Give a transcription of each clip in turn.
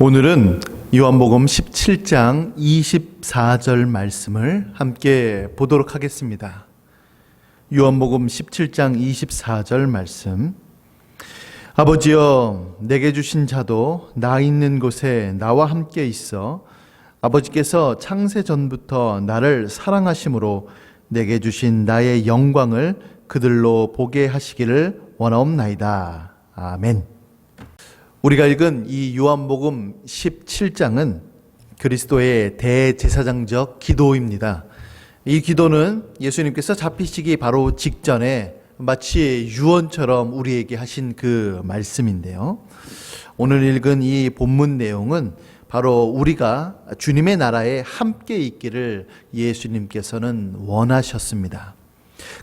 오늘은 요한복음 17장 24절 말씀을 함께 보도록 하겠습니다. 요한복음 17장 24절 말씀. 아버지여, 내게 주신 자도 나 있는 곳에 나와 함께 있어 아버지께서 창세 전부터 나를 사랑하심으로 내게 주신 나의 영광을 그들로 보게 하시기를 원하옵나이다. 아멘. 우리가 읽은 이 요한복음 17장은 그리스도의 대제사장적 기도입니다. 이 기도는 예수님께서 잡히시기 바로 직전에 마치 유언처럼 우리에게 하신 그 말씀인데요. 오늘 읽은 이 본문 내용은 바로 우리가 주님의 나라에 함께 있기를 예수님께서는 원하셨습니다.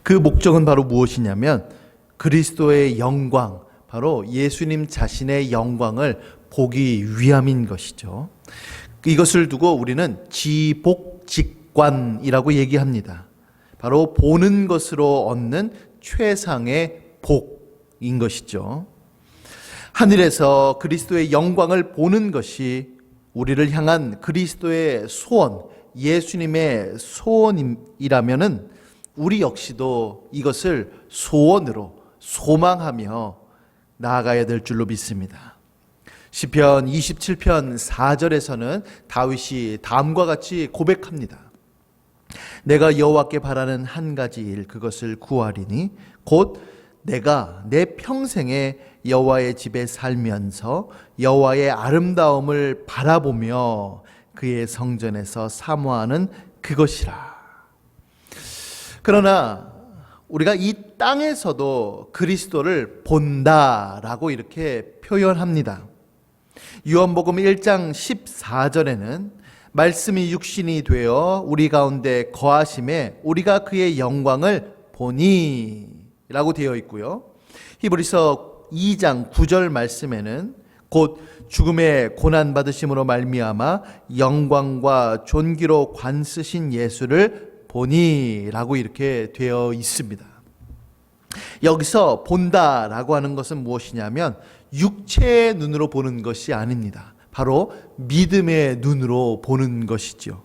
그 목적은 바로 무엇이냐면 그리스도의 영광, 바로 예수님 자신의 영광을 보기 위함인 것이죠. 이것을 두고 우리는 지복직관이라고 얘기합니다. 바로 보는 것으로 얻는 최상의 복인 것이죠. 하늘에서 그리스도의 영광을 보는 것이 우리를 향한 그리스도의 소원, 예수님의 소원이라면은 우리 역시도 이것을 소원으로 소망하며 나아가야 될 줄로 믿습니다. 시편 27편 4절에서는 다윗이 다음과 같이 고백합니다. 내가 여호와께 바라는 한 가지 일, 그것을 구하리니 곧 내가 내 평생에 여호와의 집에 살면서 여호와의 아름다움을 바라보며 그의 성전에서 사모하는 그것이라. 그러나 우리가 이 땅에서도 그리스도를 본다라고 이렇게 표현합니다. 요한복음 1장 14절에는 말씀이 육신이 되어 우리 가운데 거하심에 우리가 그의 영광을 보니 라고 되어 있고요. 히브리서 2장 9절 말씀에는 곧 죽음의 고난받으심으로 말미암아 영광과 존귀로 관쓰신 예수를 보니 라고 이렇게 되어 있습니다. 여기서 본다라고 하는 것은 무엇이냐면 육체의 눈으로 보는 것이 아닙니다. 바로 믿음의 눈으로 보는 것이죠.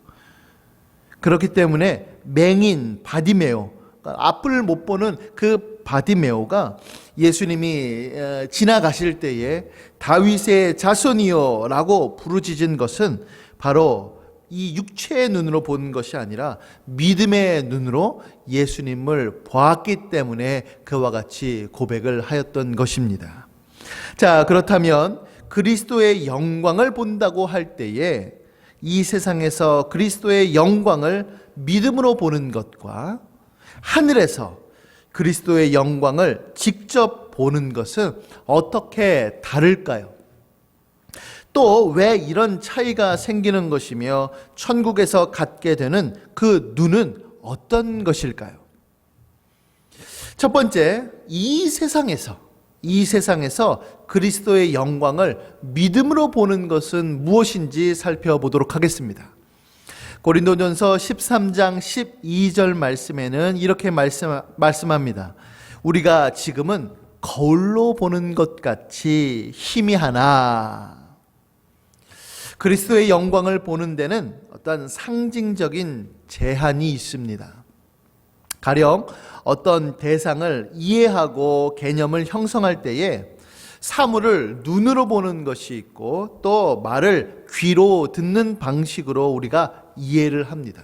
그렇기 때문에 맹인 바디메오, 그러니까 앞을 못 보는 그 바디메오가 예수님이 지나가실 때에 다윗의 자손이여 라고 부르짖은 것은 바로 이 육체의 눈으로 보는 것이 아니라 믿음의 눈으로 예수님을 보았기 때문에 그와 같이 고백을 하였던 것입니다. 자, 그렇다면 그리스도의 영광을 본다고 할 때에 이 세상에서 그리스도의 영광을 믿음으로 보는 것과 하늘에서 그리스도의 영광을 직접 보는 것은 어떻게 다를까요? 또 왜 이런 차이가 생기는 것이며 천국에서 갖게 되는 그 눈은 어떤 것일까요? 첫 번째, 이 세상에서 그리스도의 영광을 믿음으로 보는 것은 무엇인지 살펴보도록 하겠습니다. 고린도전서 13장 12절 말씀에는 이렇게 말씀합니다. 우리가 지금은 거울로 보는 것 같이 희미하나. 그리스도의 영광을 보는 데는 어떤 상징적인 제한이 있습니다. 가령 어떤 대상을 이해하고 개념을 형성할 때에 사물을 눈으로 보는 것이 있고 또 말을 귀로 듣는 방식으로 우리가 이해를 합니다.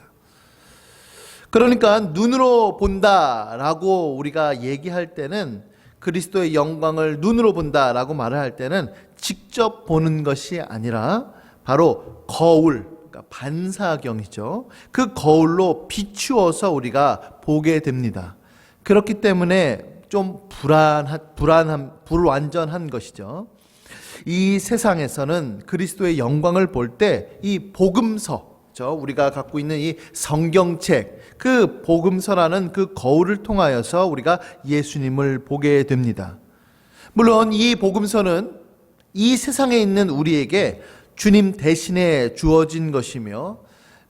그러니까 눈으로 본다라고 우리가 얘기할 때는 그리스도의 영광을 눈으로 본다라고 말을 할 때는 직접 보는 것이 아니라 바로 거울, 그러니까 반사경이죠. 그 거울로 비추어서 우리가 보게 됩니다. 그렇기 때문에 좀 불완전한 것이죠. 이 세상에서는 그리스도의 영광을 볼 때 이 복음서, 우리가 갖고 있는 이 성경책, 그 복음서라는 그 거울을 통하여서 우리가 예수님을 보게 됩니다. 물론 이 복음서는 이 세상에 있는 우리에게 주님 대신에 주어진 것이며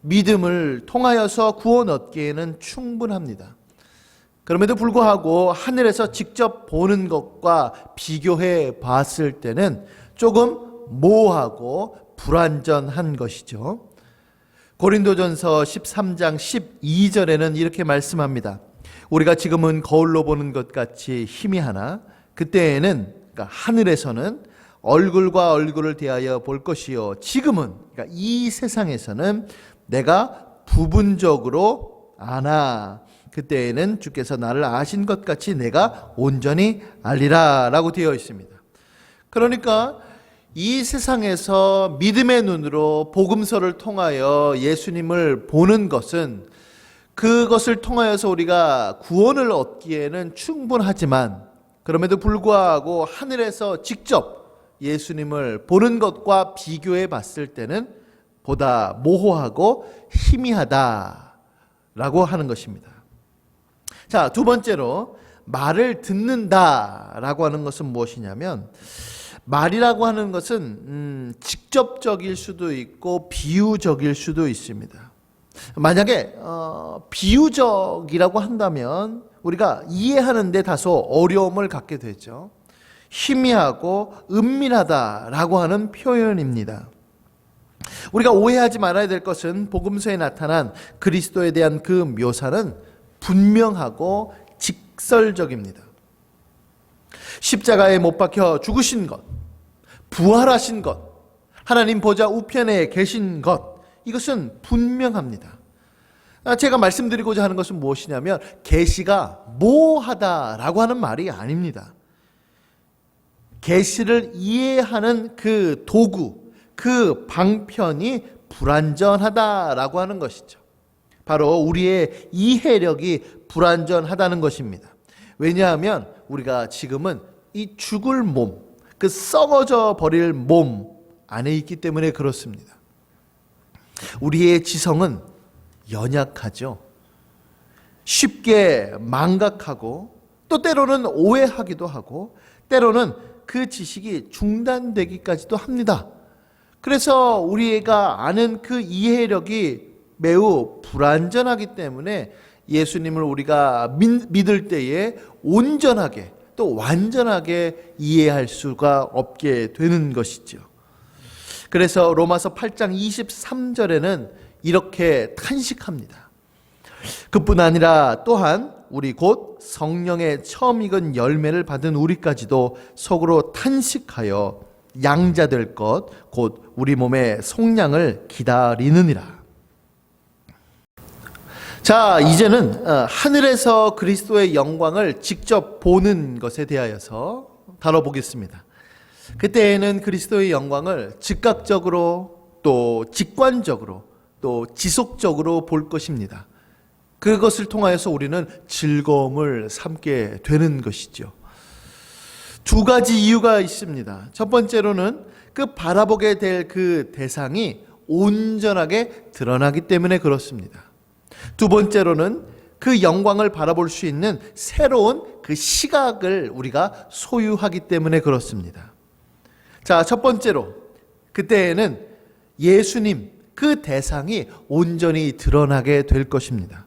믿음을 통하여서 구원 얻기에는 충분합니다. 그럼에도 불구하고 하늘에서 직접 보는 것과 비교해 봤을 때는 조금 모호하고 불완전한 것이죠. 고린도전서 13장 12절에는 이렇게 말씀합니다. 우리가 지금은 거울로 보는 것 같이 희미하나 그때에는, 그러니까 하늘에서는 얼굴과 얼굴을 대하여 볼 것이요, 지금은, 그러니까 이 세상에서는 내가 부분적으로 아나 그때에는 주께서 나를 아신 것 같이 내가 온전히 알리라 라고 되어 있습니다. 그러니까 이 세상에서 믿음의 눈으로 복음서를 통하여 예수님을 보는 것은, 그것을 통하여서 우리가 구원을 얻기에는 충분하지만, 그럼에도 불구하고 하늘에서 직접 예수님을 보는 것과 비교해 봤을 때는 보다 모호하고 희미하다라고 하는 것입니다. 자, 두 번째로 말을 듣는다라고 하는 것은 무엇이냐면, 말이라고 하는 것은 직접적일 수도 있고 비유적일 수도 있습니다. 만약에 비유적이라고 한다면 우리가 이해하는 데 다소 어려움을 갖게 되죠. 희미하고 은밀하다라고 하는 표현입니다. 우리가 오해하지 말아야 될 것은 복음서에 나타난 그리스도에 대한 그 묘사는 분명하고 직설적입니다. 십자가에 못 박혀 죽으신 것, 부활하신 것, 하나님 보좌 우편에 계신 것, 이것은 분명합니다. 제가 말씀드리고자 하는 것은 무엇이냐면, 계시가 모호하다라고 하는 말이 아닙니다. 계시를 이해하는 그 도구, 그 방편이 불완전하다라고 하는 것이죠. 바로 우리의 이해력이 불완전하다는 것입니다. 왜냐하면 우리가 지금은 이 죽을 몸, 그 썩어져 버릴 몸 안에 있기 때문에 그렇습니다. 우리의 지성은 연약하죠. 쉽게 망각하고, 또 때로는 오해하기도 하고, 때로는 그 지식이 중단되기까지도 합니다. 그래서 우리가 아는 그 이해력이 매우 불완전하기 때문에 예수님을 우리가 믿을 때에 온전하게 또 완전하게 이해할 수가 없게 되는 것이죠. 그래서 로마서 8장 23절에는 이렇게 탄식합니다. 그뿐 아니라 또한 우리 곧 성령의 처음 익은 열매를 받은 우리까지도 속으로 탄식하여 양자될 것 곧 우리 몸의 속량을 기다리느니라. 자, 이제는 하늘에서 그리스도의 영광을 직접 보는 것에 대하여서 다뤄보겠습니다. 그때에는 그리스도의 영광을 즉각적으로, 또 직관적으로, 또 지속적으로 볼 것입니다. 그것을 통하여서 우리는 즐거움을 삼게 되는 것이죠. 두 가지 이유가 있습니다. 첫 번째로는 그 바라보게 될 그 대상이 온전하게 드러나기 때문에 그렇습니다. 두 번째로는 그 영광을 바라볼 수 있는 새로운 그 시각을 우리가 소유하기 때문에 그렇습니다. 자, 첫 번째로 그때에는 예수님 그 대상이 온전히 드러나게 될 것입니다.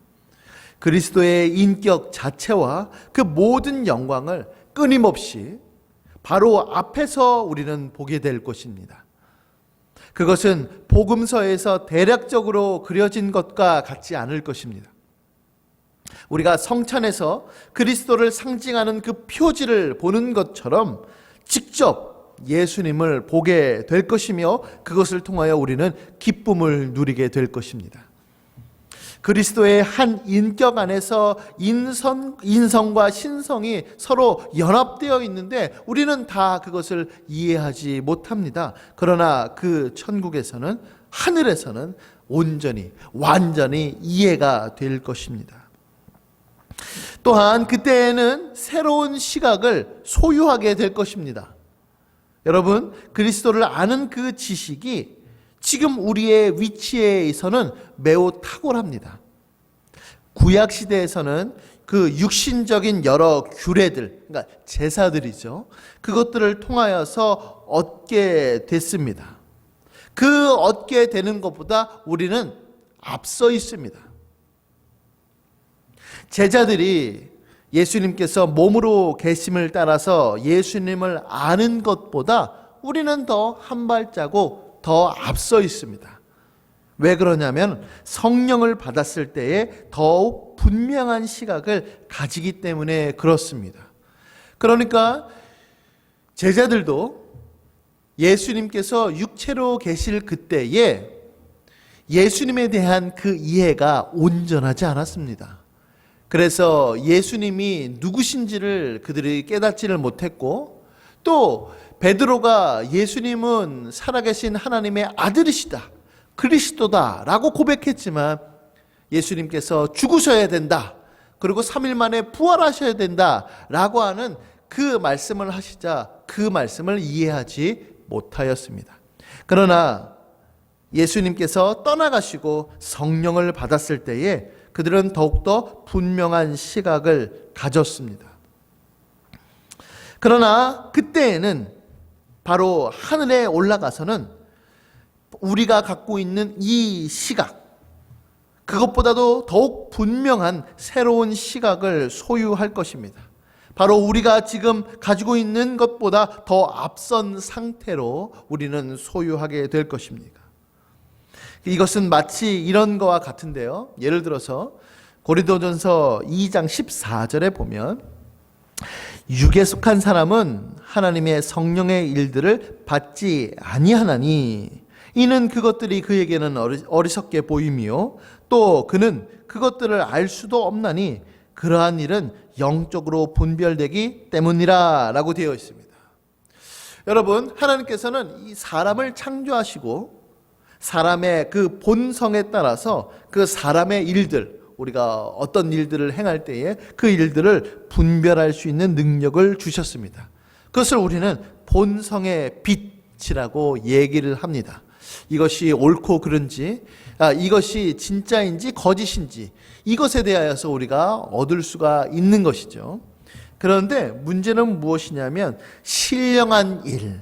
그리스도의 인격 자체와 그 모든 영광을 끊임없이 바로 앞에서 우리는 보게 될 것입니다. 그것은 복음서에서 대략적으로 그려진 것과 같지 않을 것입니다. 우리가 성찬에서 그리스도를 상징하는 그 표지를 보는 것처럼 직접 예수님을 보게 될 것이며, 그것을 통하여 우리는 기쁨을 누리게 될 것입니다. 그리스도의 한 인격 안에서 인성과 신성이 서로 연합되어 있는데 우리는 다 그것을 이해하지 못합니다. 그러나 그 천국에서는, 하늘에서는 온전히 완전히 이해가 될 것입니다. 또한 그때에는 새로운 시각을 소유하게 될 것입니다. 여러분, 그리스도를 아는 그 지식이 지금 우리의 위치에서는 매우 탁월합니다. 구약 시대에서는 그 육신적인 여러 규례들, 그러니까 제사들이죠. 그것들을 통하여서 얻게 됐습니다. 그 얻게 되는 것보다 우리는 앞서 있습니다. 제자들이 예수님께서 몸으로 계심을 따라서 예수님을 아는 것보다 우리는 더 한 발자국 더 앞서 있습니다. 왜 그러냐면 성령을 받았을 때에 더욱 분명한 시각을 가지기 때문에 그렇습니다. 그러니까 제자들도 예수님께서 육체로 계실 그때에 예수님에 대한 그 이해가 온전하지 않았습니다. 그래서 예수님이 누구신지를 그들이 깨닫지를 못했고, 또 베드로가 예수님은 살아계신 하나님의 아들이시다, 그리스도다 라고 고백했지만 예수님께서 죽으셔야 된다, 그리고 3일 만에 부활하셔야 된다 라고 하는 그 말씀을 하시자 그 말씀을 이해하지 못하였습니다. 그러나 예수님께서 떠나가시고 성령을 받았을 때에 그들은 더욱더 분명한 시각을 가졌습니다. 그러나 그때에는 바로 하늘에 올라가서는 우리가 갖고 있는 이 시각, 그것보다도 더욱 분명한 새로운 시각을 소유할 것입니다. 바로 우리가 지금 가지고 있는 것보다 더 앞선 상태로 우리는 소유하게 될 것입니다. 이것은 마치 이런 거와 같은데요. 예를 들어서 고린도전서 2장 14절에 보면 육에 속한 사람은 하나님의 성령의 일들을 받지 아니하나니 이는 그것들이 그에게는 어리석게 보임이요 또 그는 그것들을 알 수도 없나니 그러한 일은 영적으로 분별되기 때문이라 라고 되어 있습니다. 여러분, 하나님께서는 이 사람을 창조하시고 사람의 그 본성에 따라서 그 사람의 일들, 우리가 어떤 일들을 행할 때에 그 일들을 분별할 수 있는 능력을 주셨습니다. 그것을 우리는 본성의 빛이라고 얘기를 합니다. 이것이 옳고 그른지, 이것이 진짜인지 거짓인지 이것에 대하여서 우리가 얻을 수가 있는 것이죠. 그런데 문제는 무엇이냐면 신령한 일,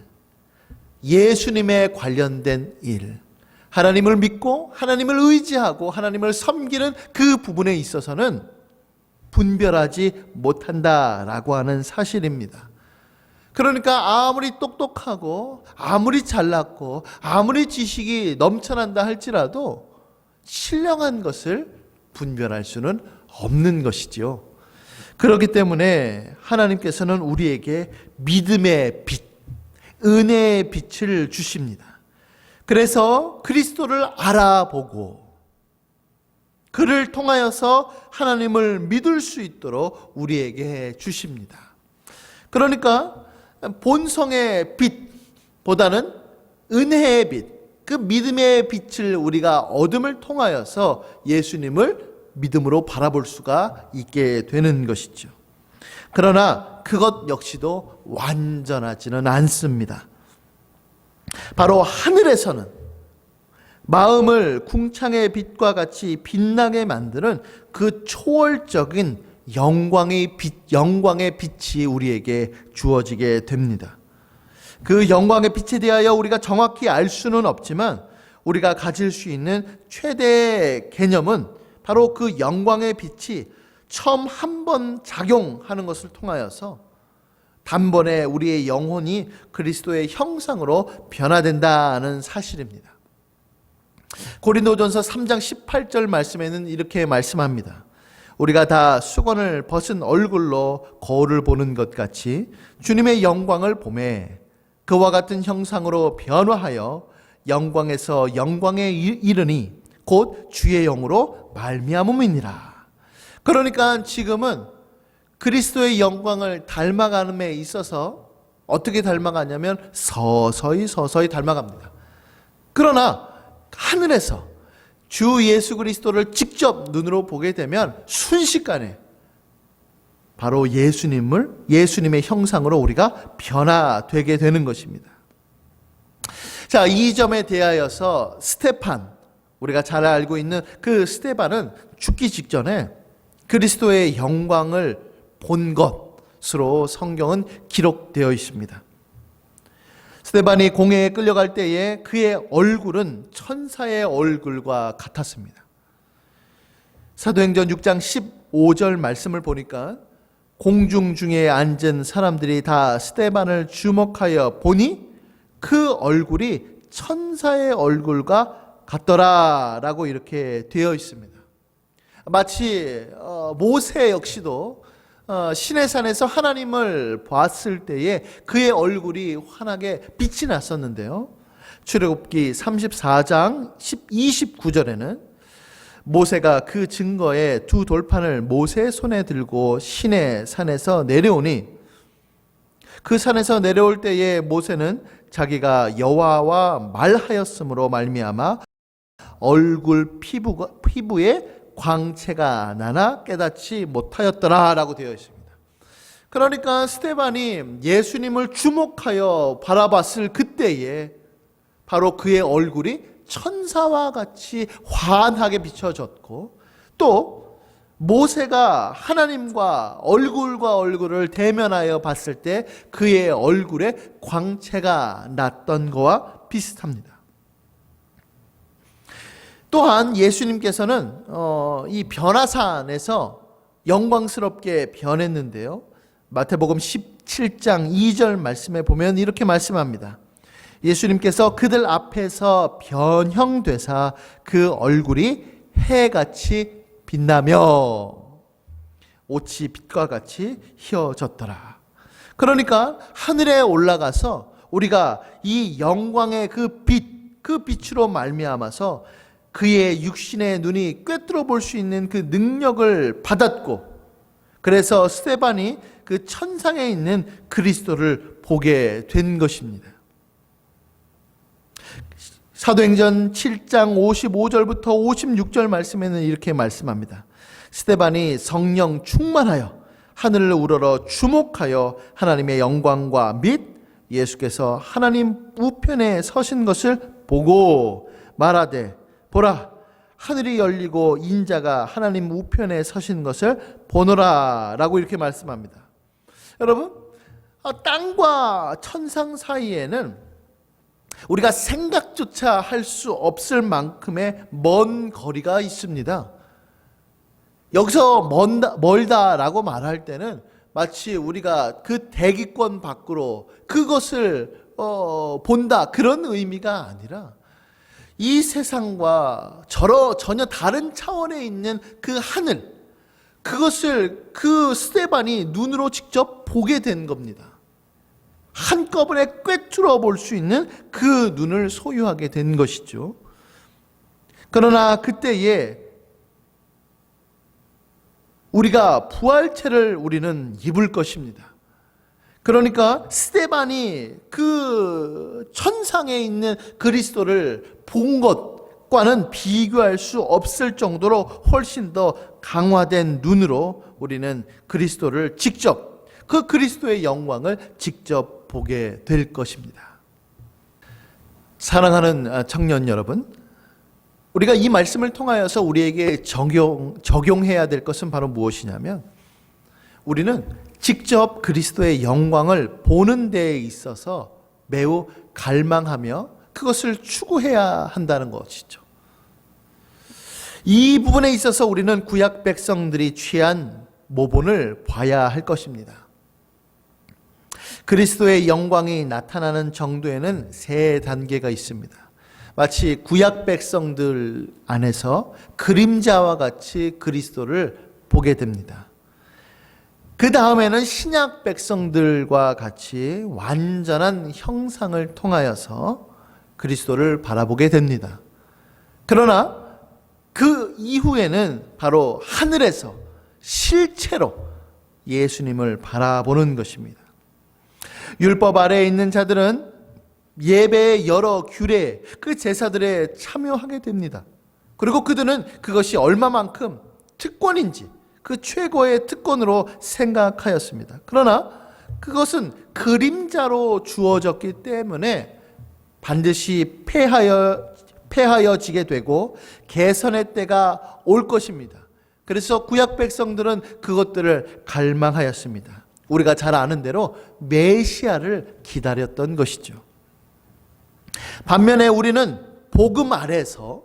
예수님에 관련된 일, 하나님을 믿고 하나님을 의지하고 하나님을 섬기는 그 부분에 있어서는 분별하지 못한다라고 하는 사실입니다. 그러니까 아무리 똑똑하고 아무리 잘났고 아무리 지식이 넘쳐난다 할지라도 신령한 것을 분별할 수는 없는 것이지요. 그렇기 때문에 하나님께서는 우리에게 믿음의 빛, 은혜의 빛을 주십니다. 그래서 그리스도를 알아보고 그를 통하여서 하나님을 믿을 수 있도록 우리에게 주십니다. 그러니까 본성의 빛보다는 은혜의 빛, 그 믿음의 빛을 우리가 얻음을 통하여서 예수님을 믿음으로 바라볼 수가 있게 되는 것이죠. 그러나 그것 역시도 완전하지는 않습니다. 바로 하늘에서는 마음을 궁창의 빛과 같이 빛나게 만드는 그 초월적인 영광의 빛이 우리에게 주어지게 됩니다. 그 영광의 빛에 대하여 우리가 정확히 알 수는 없지만 우리가 가질 수 있는 최대의 개념은 바로 그 영광의 빛이 처음 한 번 작용하는 것을 통하여서 단번에 우리의 영혼이 그리스도의 형상으로 변화된다는 사실입니다. 고린도전서 3장 18절 말씀에는 이렇게 말씀합니다. 우리가 다 수건을 벗은 얼굴로 거울을 보는 것 같이 주님의 영광을 보매 그와 같은 형상으로 변화하여 영광에서 영광에 이르니 곧 주의 영으로 말미암음이니라. 그러니까 지금은 그리스도의 영광을 닮아감에 있어서 어떻게 닮아가냐면 서서히 닮아갑니다. 그러나 하늘에서 주 예수 그리스도를 직접 눈으로 보게 되면 순식간에 바로 예수님의 형상으로 우리가 변화되게 되는 것입니다. 자, 이 점에 대하여서 스데반, 우리가 잘 알고 있는 그 스데반은 죽기 직전에 그리스도의 영광을 본 것으로 성경은 기록되어 있습니다. 스데반이 공회에 끌려갈 때에 그의 얼굴은 천사의 얼굴과 같았습니다. 사도행전 6장 15절 말씀을 보니까 공중 중에 앉은 사람들이 다 스데반을 주목하여 보니 그 얼굴이 천사의 얼굴과 같더라라고 이렇게 되어 있습니다. 마치 모세 역시도 시내산에서 하나님을 봤을 때에 그의 얼굴이 환하게 빛이 났었는데요. 출애굽기 34장 29절에는 모세가 그 증거에 두 돌판을 모세의 손에 들고 시내산에서 내려오니 그 산에서 내려올 때에 모세는 자기가 여호와와 말하였으므로 말미암아 얼굴 피부에 광채가 나나 깨닫지 못하였더라라고 되어 있습니다. 그러니까 스데반이 예수님을 주목하여 바라봤을 그때에 바로 그의 얼굴이 천사와 같이 환하게 비춰졌고, 또 모세가 하나님과 얼굴과 얼굴을 대면하여 봤을 때 그의 얼굴에 광채가 났던 것과 비슷합니다. 또한 예수님께서는 이 변화산에서 영광스럽게 변했는데요. 마태복음 17장 2절 말씀에 보면 이렇게 말씀합니다. 예수님께서 그들 앞에서 변형되사 그 얼굴이 해같이 빛나며 옷이 빛과 같이 휘어졌더라. 그러니까 하늘에 올라가서 우리가 이 영광의 그 빛으로 말미암아서 그의 육신의 눈이 꿰뚫어 볼 수 있는 그 능력을 받았고, 그래서 스데반이 그 천상에 있는 그리스도를 보게 된 것입니다. 사도행전 7장 55절부터 56절 말씀에는 이렇게 말씀합니다. 스데반이 성령 충만하여 하늘을 우러러 주목하여 하나님의 영광과 및 예수께서 하나님 우편에 서신 것을 보고 말하되, 보라, 하늘이 열리고 인자가 하나님 우편에 서신 것을 보노라 라고 이렇게 말씀합니다. 여러분, 땅과 천상 사이에는 우리가 생각조차 할 수 없을 만큼의 먼 거리가 있습니다. 여기서 멀다라고 말할 때는 마치 우리가 그 대기권 밖으로 그것을 본다, 그런 의미가 아니라 이 세상과 전혀 다른 차원에 있는 그 하늘, 그것을 그 스데반이 눈으로 직접 보게 된 겁니다. 한꺼번에 꿰뚫어 볼 수 있는 그 눈을 소유하게 된 것이죠. 그러나 그때에 우리가 부활체를 우리는 입을 것입니다. 그러니까 스데반이 그 천상에 있는 그리스도를 본 것과는 비교할 수 없을 정도로 훨씬 더 강화된 눈으로 우리는 그리스도를 직접, 그 그리스도의 영광을 직접 보게 될 것입니다. 사랑하는 청년 여러분, 우리가 이 말씀을 통하여서 우리에게 적용해야 될 것은 바로 무엇이냐면, 우리는 직접 그리스도의 영광을 보는 데에 있어서 매우 갈망하며 그것을 추구해야 한다는 것이죠. 이 부분에 있어서 우리는 구약 백성들이 취한 모본을 봐야 할 것입니다. 그리스도의 영광이 나타나는 정도에는 세 단계가 있습니다. 마치 구약 백성들 안에서 그림자와 같이 그리스도를 보게 됩니다. 그 다음에는 신약 백성들과 같이 완전한 형상을 통하여서 그리스도를 바라보게 됩니다. 그러나 그 이후에는 바로 하늘에서 실체로 예수님을 바라보는 것입니다. 율법 아래에 있는 자들은 예배의 여러 규례, 그 제사들에 참여하게 됩니다. 그리고 그들은 그것이 얼마만큼 특권인지 그 최고의 특권으로 생각하였습니다. 그러나 그것은 그림자로 주어졌기 때문에 반드시 폐하여지게 되고 개선의 때가 올 것입니다. 그래서 구약 백성들은 그것들을 갈망하였습니다. 우리가 잘 아는 대로 메시아를 기다렸던 것이죠. 반면에 우리는 복음 아래서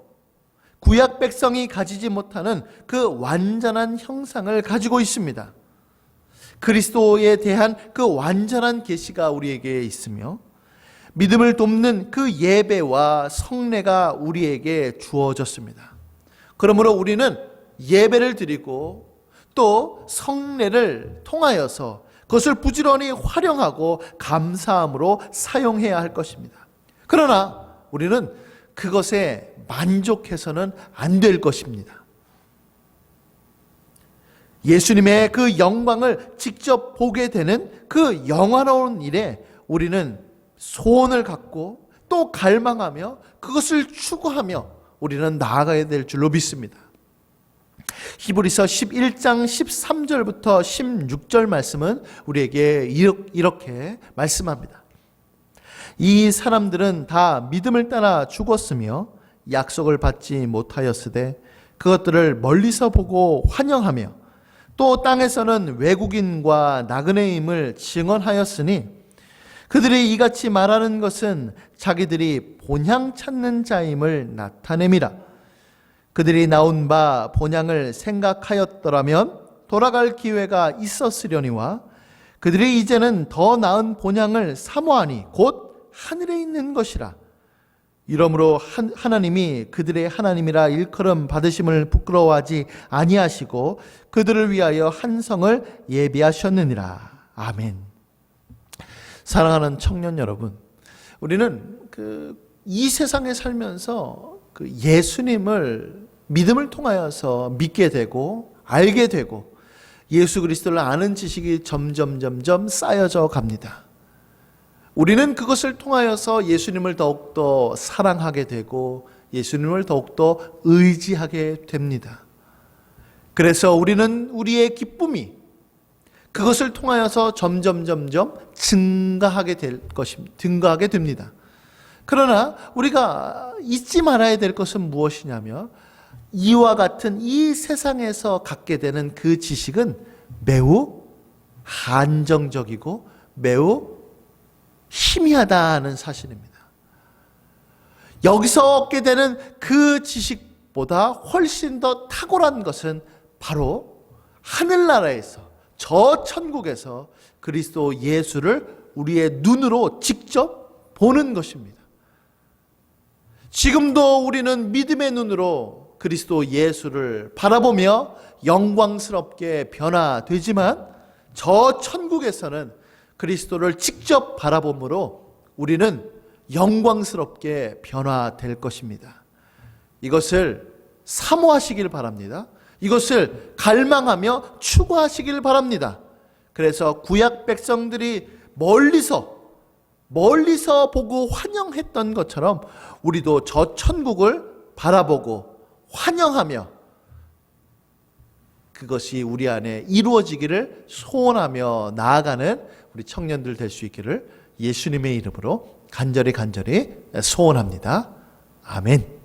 구약 백성이 가지지 못하는 그 완전한 형상을 가지고 있습니다. 그리스도에 대한 그 완전한 계시가 우리에게 있으며, 믿음을 돕는 그 예배와 성례가 우리에게 주어졌습니다. 그러므로 우리는 예배를 드리고 또 성례를 통하여서 그것을 부지런히 활용하고 감사함으로 사용해야 할 것입니다. 그러나 우리는 그것에 만족해서는 안 될 것입니다. 예수님의 그 영광을 직접 보게 되는 그 영화로운 일에 우리는 소원을 갖고 또 갈망하며 그것을 추구하며 우리는 나아가야 될 줄로 믿습니다. 히브리서 11장 13절부터 16절 말씀은 우리에게 이렇게 말씀합니다. 이 사람들은 다 믿음을 따라 죽었으며 약속을 받지 못하였으되 그것들을 멀리서 보고 환영하며 또 땅에서는 외국인과 나그네임을 증언하였으니 그들이 이같이 말하는 것은 자기들이 본향 찾는 자임을 나타냄이라. 그들이 나온 바 본향을 생각하였더라면 돌아갈 기회가 있었으려니와 그들이 이제는 더 나은 본향을 사모하니 곧 하늘에 있는 것이라. 이러므로 하나님이 그들의 하나님이라 일컬음 받으심을 부끄러워하지 아니하시고 그들을 위하여 한 성을 예비하셨느니라. 아멘. 사랑하는 청년 여러분, 우리는 이 세상에 살면서 예수님을 믿음을 통하여서 믿게 되고 알게 되고 예수 그리스도를 아는 지식이 점점 쌓여져 갑니다. 우리는 그것을 통하여서 예수님을 더욱더 사랑하게 되고 예수님을 더욱더 의지하게 됩니다. 그래서 우리는 우리의 기쁨이 그것을 통하여서 점점 증가하게 됩니다. 그러나 우리가 잊지 말아야 될 것은 무엇이냐면 이와 같은 이 세상에서 갖게 되는 그 지식은 매우 한정적이고 매우 희미하다는 사실입니다. 여기서 얻게 되는 그 지식보다 훨씬 더 탁월한 것은 바로 하늘나라에서 저 천국에서 그리스도 예수를 우리의 눈으로 직접 보는 것입니다. 지금도 우리는 믿음의 눈으로 그리스도 예수를 바라보며 영광스럽게 변화되지만 저 천국에서는 그리스도를 직접 바라봄으로 우리는 영광스럽게 변화될 것입니다. 이것을 사모하시길 바랍니다. 이것을 갈망하며 추구하시길 바랍니다. 그래서 구약 백성들이 멀리서 보고 환영했던 것처럼 우리도 저 천국을 바라보고 환영하며 그것이 우리 안에 이루어지기를 소원하며 나아가는 우리 청년들 될 수 있기를 예수님의 이름으로 간절히 소원합니다. 아멘.